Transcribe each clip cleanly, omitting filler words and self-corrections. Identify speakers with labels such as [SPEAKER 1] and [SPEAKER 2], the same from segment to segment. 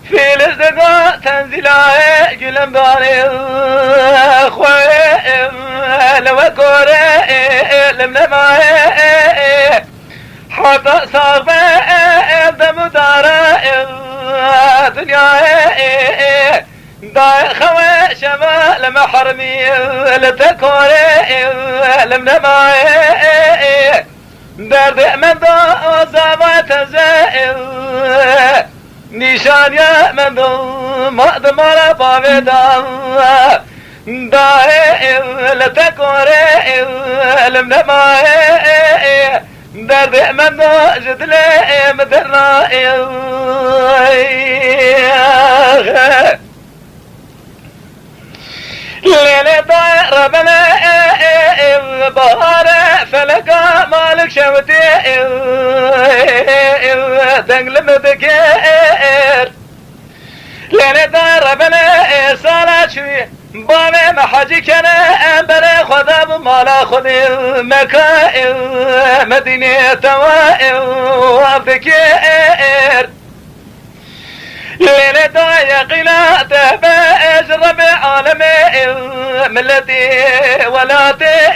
[SPEAKER 1] في الازدقاء تنزيلا قلم باري خوي لو كوري لم نماي حتى صار دم دار دنيا داي خوي شمال محرمي لتكوري لم نماي درد من دو زبات زائر نشان يا من دو مدمر بابدان دائر لتكوري لم نماي درد من دو جدلي مدرنا ليلة طائر بنا بهار فلقى مالك شوتي تنقلب بكير ليلة طائر بنا صارت شوي بامي محاجي كان أنبري خذاب مالا خذي مكائر مدينة توائر وفكير ليلة يقينا تباش ربع عالمي ملتي ولاتي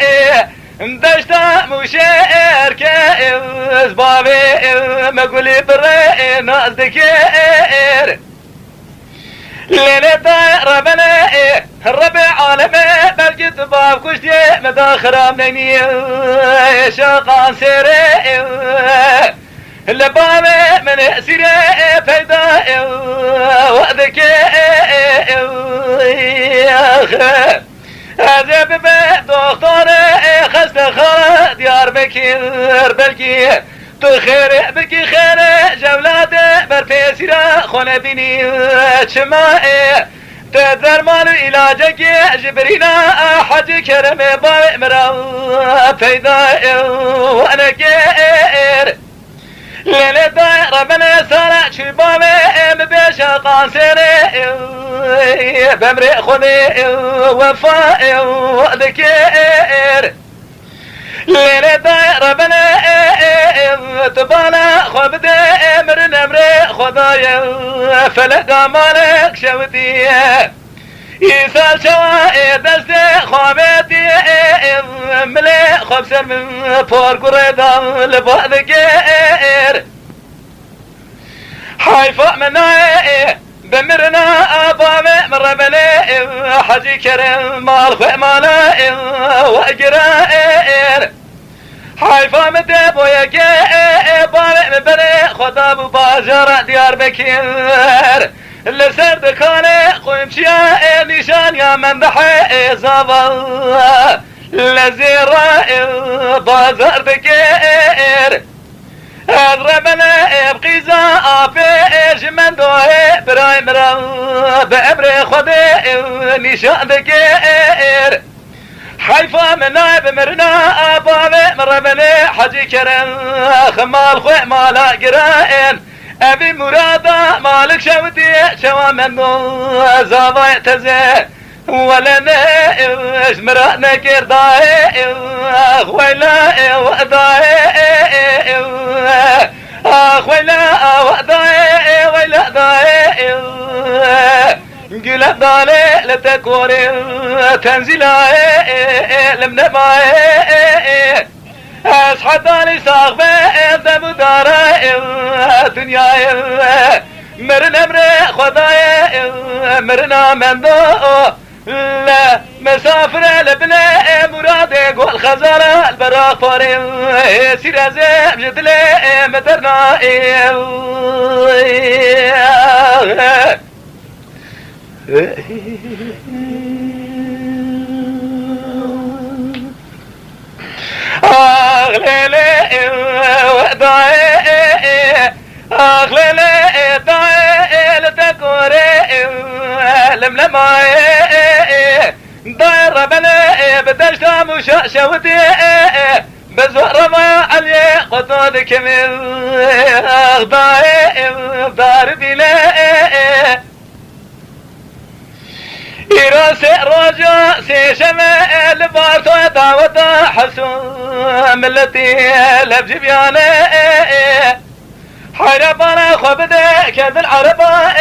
[SPEAKER 1] دشتا مشير كير بابي مقولي بري ناس دكير ليلة ربنا الربع عالمي بلقيت باب كشتي مداخرة مني شاقان سيري لبابي من سيري فيدا وذكي أجاب دكتور خست خار ديار بكير بلكي تخير بكي خير جولات برفي سيرا خونه بيني شمائي تدر مال علاجك جبرينا حج كرم باي مرا فيدا وانا كير ليلة ربنا سارع شبابي مبيشا قانسيري بمري خذي وفائي وذكير ليلة ربنا تبانا خبدي مرن امري خذايا فلقى مالك شوتي يسال شوائي دستي خوابيتي ملي خبسر من فور قريدا لبعضكير حيفا مناي بمرنا أبامي مربني حجي كريم مال خوي مالاي وأجرائر حيفا مدب ويكي بامي مبري خطاب باجر ديار بكير اللي سرد كاني قوم شيا نشان يا من ضحي زابا لزيرا بازار دكير اضربنا بقيزا افيش من دوهي براي مرا بامري خدي نشان دكير حيفا منا بمرنا ابابي مربني حجي كرم خمال خوي مالا قرائن أبي مرادا مالك شوتي شوا منو زاضا يعتزي ولنا إش مرأنا كرداي أخويلا وأداي أخويلا وأداي ويلا داي قلت دالي لتكوري تنزيلاي لم نباي أصحى لي صاحبي دم داري دنياي مرنا مري خداي مرنا من دو لا مسافر لبلا مرادي قول خزارة البراق فاري سير زيب جدلي مدرنا أغلى وداي أغلى داي لتكوري لملماي داير بلا بدشتا مش شوتي بزور ما علي قطود كمل أغضاي دار بلا إيراسي رجع سي شمال بارتو داوتا حسون ملتي لبجي بيانا حربانا خبدا كذا العربا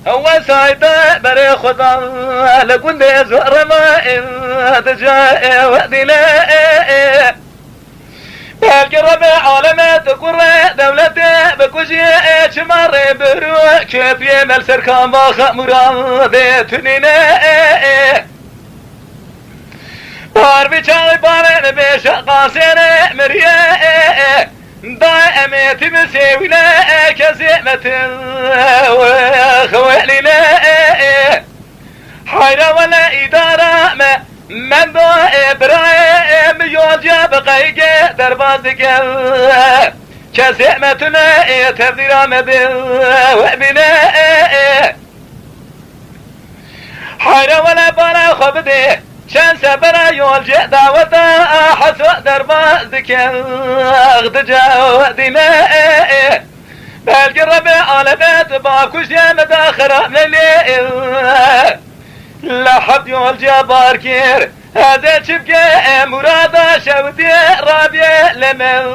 [SPEAKER 1] هو سايدا بري خدا لقند زرما تجا ودينا بالقرب عالمات قرى دولته بكوشي شمر برو كيف يمل سركان باخ مراد تنينا باربي چاوي بارن بيش قاسين مريا دائما تمسيونا كزيمة وخوالينا حيرا ولا إدارة من دو إبراهيم يوجا بقيقة دربازك كزيمتنا تبدير مبين وابنا حيرا ولا بارا خبدي شان سبرا يولجا دعوتا حسو دربازك اغدجا ودينا بالقرب على بيت باكوش يا مداخرة من الليل لا حد يولجا باركير هذا شبكة مرادة شودي رابية لما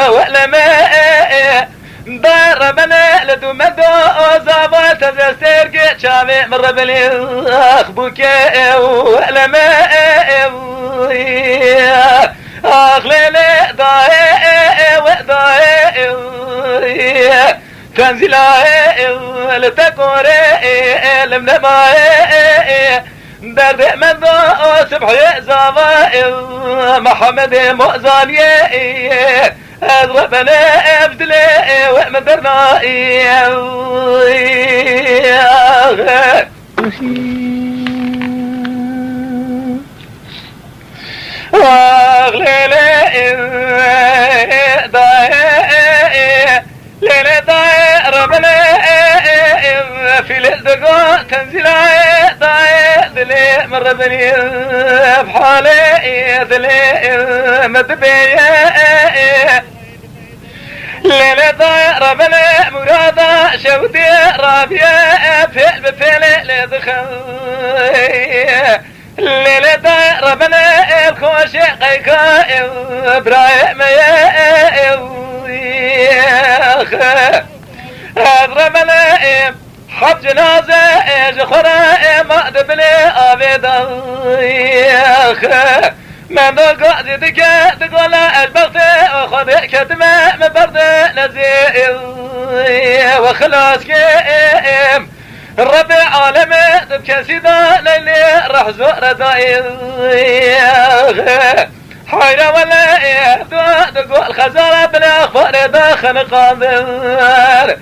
[SPEAKER 1] ولما دار منا لدو مدو زابا تزسترق شامي مر بلي اخبوك ولما اخليلي ضاي وداي تنزلا لتكوري لمنما درد من دو سبحي زابا محمد مؤذاني اضربنا ابدلي ومدرنا ليلة داي ربنا في الدقو تنزل داي دلي مر بني بحالي دلي مدبيه ليلة داي ربنا مرادا شودي رابيه فعل بفعل لدخل ليلة داي ربنا الكوشي قيكا ابراهيم ربنا حب جنازة جخرا ما دبلي ابدا من قاعد تقول البغت خذ كتمه من برد نزيل وخلاص كيم رب العالمين تبكسيدا ليلي راح زور دايل حيرة ولا تقول خزارة بلا اخبار داخل قادر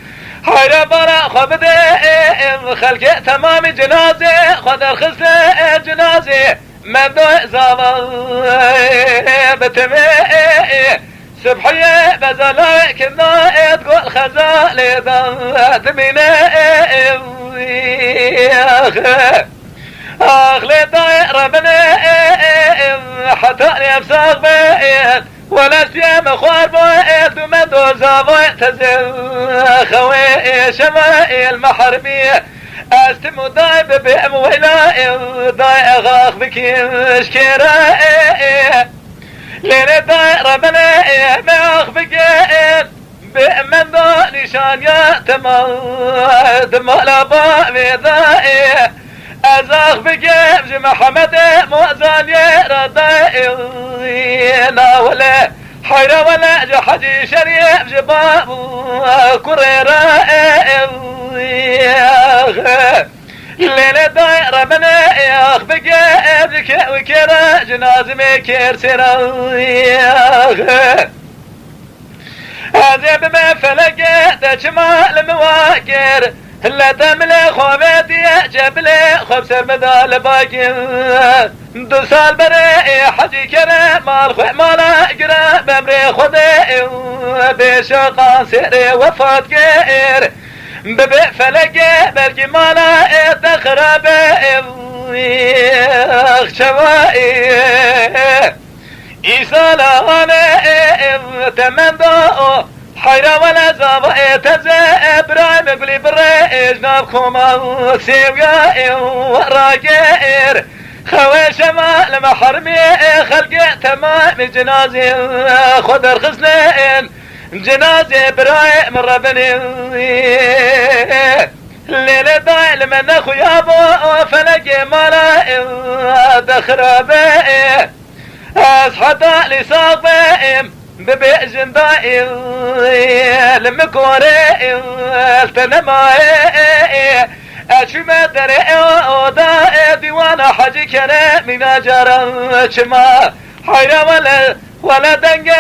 [SPEAKER 1] حيرة برا خبدي خلق تمام جنازة خذ الخزة جنازة من دو زالا بتمي سبحية بزلا كنا تقول خزالي دمينا اخلي داي ربنا حتى يفساق بيت ولا سيام خوار بيت ومدو زابو تزل خوي شمائي المحرمية استمو داي ببئم ويلا داي اغاق بكيش كيرا لين داي ربنا ما اخبقين بئمن دو نشان يا تمام دمالا بابي داي ازاخ بقيم جي محمد مؤذان يردائي لا ولا حيرة ولا جي حجي شريف جي بابو كريرائي الليلة دايرة من اخ بقيم جي وكرا جنازمي كير سراي هذا بما فلقيت جمال مواقر هلا تملي خوبيتي جبلي خبز مدال باقي دوسال بري حجي كري مال خوي مالا قرا بمري خذي بشقا سيري وفات كير ببي فلقي برقي مالا تخربي شوائي إيسالا أنا تمندو حيرة ولا زابا تزا إبراهيم يقولي بري إجنابكم سيويا وراقير خوي شمال محرمي خلقي تمام جنازي خضر خزنين جنازي براي من ربني الليلة ضايل من اخويا ابو فلقي مالا دخرابي اصحى لي صاغبي ببئجن ضايل لمكوري التنماي اشي ما دري ودا ديوانا حاجي كنا من جرى شما حيرا ولا دنجي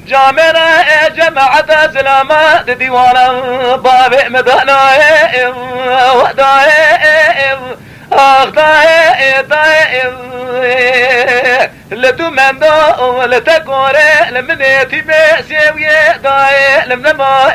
[SPEAKER 1] جامرة جماعة زلامة ديوانا بابي مدانا وداي اخداي داي لدو من دو لتقوري لمنيتي بسيوية داي لمنما